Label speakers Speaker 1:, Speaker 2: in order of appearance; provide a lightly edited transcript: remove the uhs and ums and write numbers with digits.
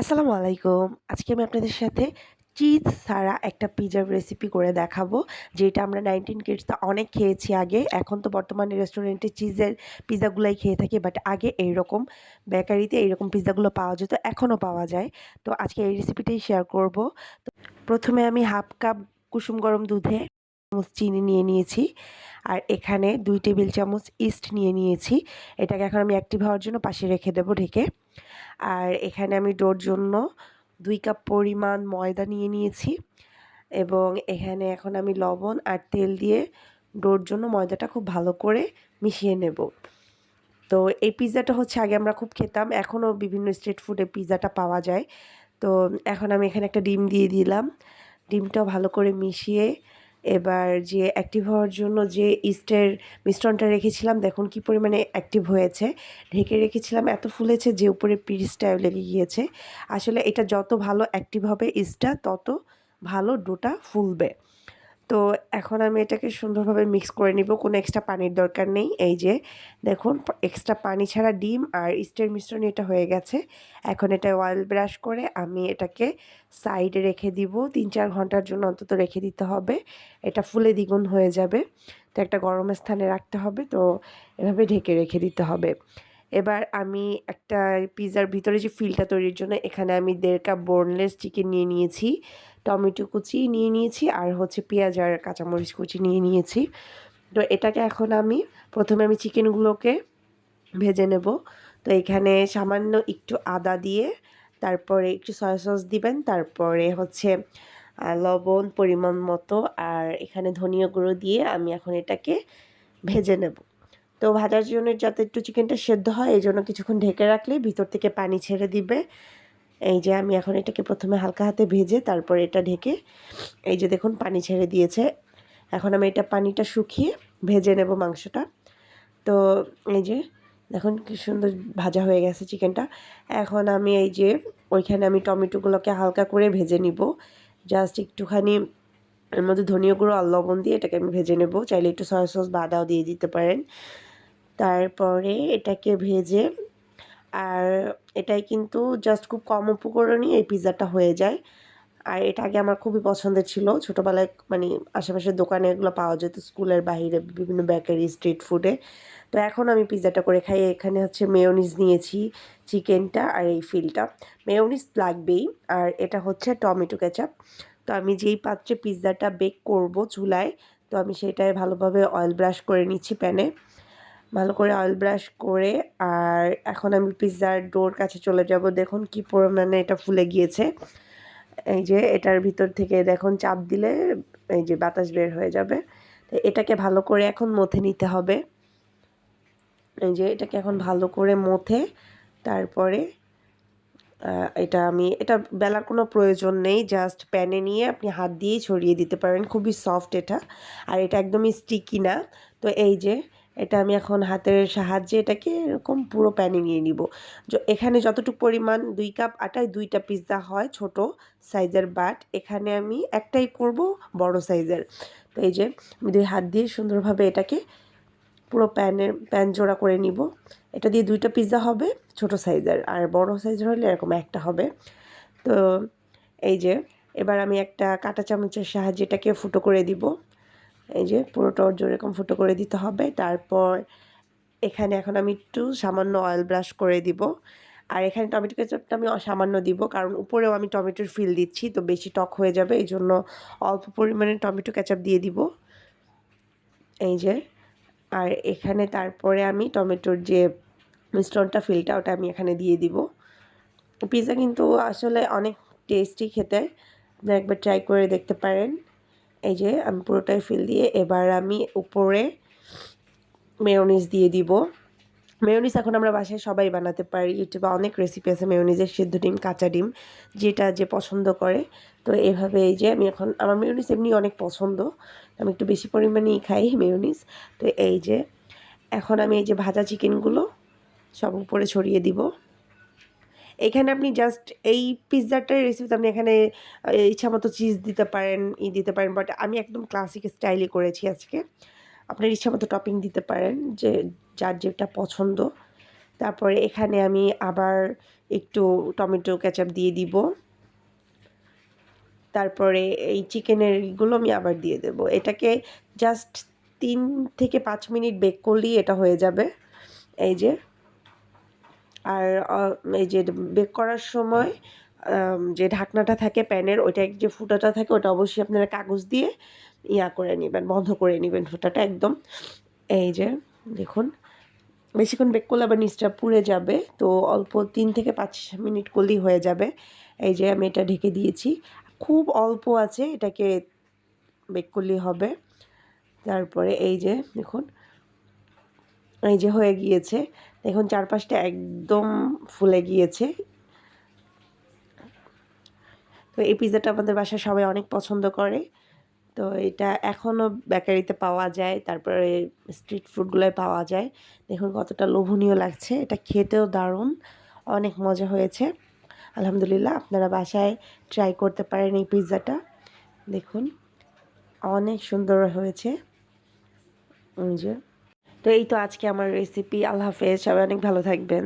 Speaker 1: আসসালামু আলাইকুম। আজকে আমি আপনাদের সাথে চিজ ছাড়া একটা পিজ্জার রেসিপি করে দেখাবো। যেটা আমরা 19 কিডসে অনেক খেয়েছি আগে। এখন তো বর্তমানে রেস্টুরেন্টে চিজের পিজ্জাগুলাই খেয়ে থাকি। বাট আগে এইরকম বেকারিতে এইরকম পিজ্জাগুলো পাওয়া যেত, এখনও পাওয়া যায়। তো আজকে এই রেসিপিটাই শেয়ার করব। তো ১ম এ আমি 1/2 কাপ কুসুম গরম দুধে চামচ চিনি নিয়ে নিয়েছি। আর এখানে ২ টেবিল চামচ ইস্ট নিয়ে নিয়েছি। এটাকে এখন আমি অ্যাক্টিভ হওয়ার জন্য পাশে রেখে দেবো ঢেকে। আর এখানে আমি ডোর জন্য ২ কাপ পরিমাণ ময়দা নিয়ে নিয়েছি এবং এখানে এখন আমি লবণ আর তেল দিয়ে ডোর জন্য ময়দাটা খুব ভালো করে মিশিয়ে নেব। তো এই পিজ্জাটা হচ্ছে আগে আমরা খুব খেতাম, এখনও বিভিন্ন স্ট্রিট ফুডে পিজ্জাটা পাওয়া যায়। তো এখন আমি এখানে একটা ডিম দিয়ে দিলাম। ডিমটাও ভালো করে মিশিয়ে এবার যে অ্যাক্টিভ হওয়ার জন্য যে ইস্টের মিশ্রণটা রেখেছিলাম, দেখুন কি পরিমাণে অ্যাক্টিভ হয়েছে। ঢেকে রেখেছিলাম, এত ফুলেছে যে উপরে পিরিচটাও লেগে গিয়েছে। আসলে এটা যত ভালো অ্যাক্টিভ হবে ইস্টটা, তত ভালো ডোটা ফুলবে। তো এখন আমি এটাকে সুন্দরভাবে মিক্স করে নিব, কোনো এক্সট্রা পানির দরকার নেই। এই যে দেখুন, এক্সট্রা পানি ছাড়া ডিম আর ইস্টের মিশ্রণে এটা হয়ে গেছে। এখন এটা অয়েল ব্রাশ করে আমি এটাকে সাইডে রেখে দিব, ৩-৪ ঘন্টার জন্য অন্তত রেখে দিতে হবে। এটা ফুলে দ্বিগুণ হয়ে যাবে। তো একটা গরম স্থানে রাখতে হবে, তো এভাবে ঢেকে রেখে দিতে হবে। এবার আমি একটা পিৎজার ভিতরে যে ফিলটা তৈরির জন্য এখানে আমি ১.৫ কাপ বোনলেস চিকেন নিয়ে নিয়েছি, টমেটো কুচি নিয়ে নিয়েছি, আর হচ্ছে পেঁয়াজ আর কাঁচামরিচ কুচি নিয়ে নিয়েছি। তো এটাকে এখন আমি প্রথমে চিকেনগুলোকে ভেজে নেব। তো এখানে সামান্য একটু আদা দিয়ে, তারপরে একটু সয়া সস দিবেন, তারপরে হচ্ছে লবণ পরিমাণ মতো, আর এখানে ধনিয়া গুঁড়ো দিয়ে আমি এখন এটাকে ভেজে নেব। তো ভাজার জন্য যাতে একটু চিকেনটা সেদ্ধ হয়, এই জন্য কিছুক্ষণ ঢেকে রাখলে ভিতর থেকে পানি ছেড়ে দিবে। এই যে আমি এখন এটাকে প্রথমে হালকা হাতে ভেজে তারপরে এটা ঢেকে, এই যে দেখুন পানি ছেড়ে দিয়েছে। এখন আমি এটা পানিটা শুকিয়ে ভেজে নেব মাংসটা। তো এই যে দেখুন কি সুন্দর ভাজা হয়ে গেছে চিকেনটা। এখন আমি এই যে ওইখানে আমি টমেটোগুলোকে হালকা করে ভেজে নিব। জাস্ট একটুখানি এর মধ্যে ধনিয়া গুঁড়ো আর লবণ দিয়ে এটাকে আমি ভেজে নেব। চাইলে একটু সয়া সস বা আদাও দিয়ে দিতে পারেন। তারপরে এটাকে ভেজে, আর এটাই কিন্তু জাস্ট খুব কম উপকরণই এই পিৎজাটা হয়ে যায়। আর এটা আগে আমার খুবই পছন্দের ছিল। ছোটোবেলায় মানে আশেপাশের দোকানে এগুলো পাওয়া যেত, স্কুলের বাহিরে বিভিন্ন বেকারি, স্ট্রিট ফুডে। তো এখন আমি পিৎজাটা করে খাই। এখানে হচ্ছে মেয়োনিজ নিয়েছি, চিকেনটা আর এই ফিলটা। মেয়োনিজ লাগবেই। আর এটা হচ্ছে টমেটো কেচাপ। তো আমি যেই পাত্রে পিৎজাটা বেক করব চুলায়, তো আমি সেটায় ভালোভাবে অয়েল ব্রাশ করে নিচ্ছি প্যানে। ভালো করে অয়েল ব্রাশ করে, আর এখন আমি পিৎজার ডোর কাছে চলে যাব। দেখুন কি পরিমাণে এটা ফুলে গিয়েছে। এই যে এটার ভিতর থেকে দেখুন চাপ দিলে এই যে বাতাস বের হয়ে যাবে। তো এটাকে ভালো করে এখন মথে নিতে হবে। এই যে এটাকে এখন ভালো করে মথে তারপরে এটা বেলার কোনো প্রয়োজন নেই। জাস্ট প্যানে নিয়ে আপনি হাত দিয়েই ছড়িয়ে দিতে পারেন। খুবই সফট এটা। আর এটা একদমই স্টিকি না। তো এই যে এটা আমি এখন হাতের সাহায্যে এটাকে এরকম পুরো প্যানে নিয়ে নিব। এখানে যতটুকু পরিমাণ ২ কাপ আটায় ২ টা পিৎজা হয় ছোট সাইজের, বাট এখানে আমি একটাই করব বড় সাইজের। তো এই যে আমি ২ হাত দিয়ে সুন্দরভাবে এটাকে পুরো প্যান জোড়া করে নিব। এটা দিয়ে ২ টা পিৎজা হবে ছোট সাইজের, আর বড় সাইজের হলে এরকম একটা হবে। তো এই যে এবার আমি একটা কাঁটা চামচের সাহায্যে এটাকে ফুটো করে দিব। এই যে পুরোটা এরকম ফুটো করে দিতে হবে। তারপর এখানে এখন আমি একটু সামান্য অয়েল ব্রাশ করে দিব। আর এখানে টমেটো কেচাপটা আমি সামান্য দিব, কারণ উপরেও আমি টমেটোর ফিল দিচ্ছি, তো বেশি টক হয়ে যাবে, এই জন্য অল্প পরিমাণে টমেটো কেচাপ দিয়ে দিব। এই যে, আর এখানে তারপরে আমি টমেটোর যে মিশ্রণটা ফিলটা ওটা আমি এখানে দিয়ে দিব। পিৎজা কিন্তু আসলে অনেক টেস্টি খেতে, আপনারা একবার ট্রাই করে দেখতে পারেন। এই যে আমি পুরোটাই ফিল দিয়ে এবার আমি উপরে মেয়োনিজ দিয়ে দিব। মেয়োনিজ এখন আমরা বাসায় সবাই বানাতে পারি। ইউটিউবে অনেক রেসিপি আছে মেয়োনিজের, সিদ্ধ ডিম, কাঁচা ডিম, যেটা যে পছন্দ করে। তো এভাবে এই যে আমি এখন, আমার মেয়োনিজ এমনি অনেক পছন্দ, আমি একটু বেশি পরিমাণেই খাই মেয়োনিজ। তো এই যে এখন আমি এই যে ভাজা চিকেনগুলো সব উপরে ছড়িয়ে দিব। এখানে আপনি জাস্ট এই পিৎজাটার রেসিপিতে আপনি এখানে ইচ্ছামতো চিজ দিতে পারেন, দিতে পারেন, বাট আমি একদম ক্লাসিক স্টাইলে করেছি আজকে। আপনার ইচ্ছামতো টপিং দিতে পারেন, যে যার যেটা পছন্দ। তারপরে এখানে আমি আবার একটু টমেটো কেচাপ দিয়ে দিব। তারপরে এই চিকেনের ইগুলো আমি আবার দিয়ে দেব। এটাকে জাস্ট ৩ থেকে ৫ মিনিট বেক করলেই এটা হয়ে যাবে। এই যে আর এই যে বেক করার সময় যে ঢাকনাটা থাকে প্যানের, ওইটার যে ফুটাটা থাকে ওটা অবশ্যই আপনারা কাগজ দিয়ে করে নেবেন, বন্ধ করে নেবেন ফুটাটা একদম। এই যে দেখুন, বেশিক্ষণ বেক করলে আবার নিচটা পুড়ে যাবে, তো অল্প ৩ থেকে ৫ মিনিট করলেই হয়ে যাবে। এই যে আমি এটা ঢেকে দিয়েছি, খুব অল্প আছে এটাকে বেক করলেই হবে। তারপরে এই যে দেখুন, এই যে হয়ে গিয়েছে, দেখুন চারপাশটা একদম ফুলে গিয়েছে। তো এই পিৎজাটা আমাদের বাসায় সবাই অনেক পছন্দ করে। তো এটা এখনও বেকারিতে পাওয়া যায়, তারপরে স্ট্রিট ফুডগুলোয় পাওয়া যায়। দেখুন কতটা লোভনীয় লাগছে, এটা খেতেও দারুণ, অনেক মজা হয়েছে। আলহামদুলিল্লাহ, আপনারা বাসায় ট্রাই করতে পারেন এই পিৎজাটা। দেখুন অনেক সুন্দর হয়েছে। এই যে, তো এই তো আজকে আমার রেসিপি। আল্লাহ হাফেজ, সবাই অনেক ভালো থাকবেন।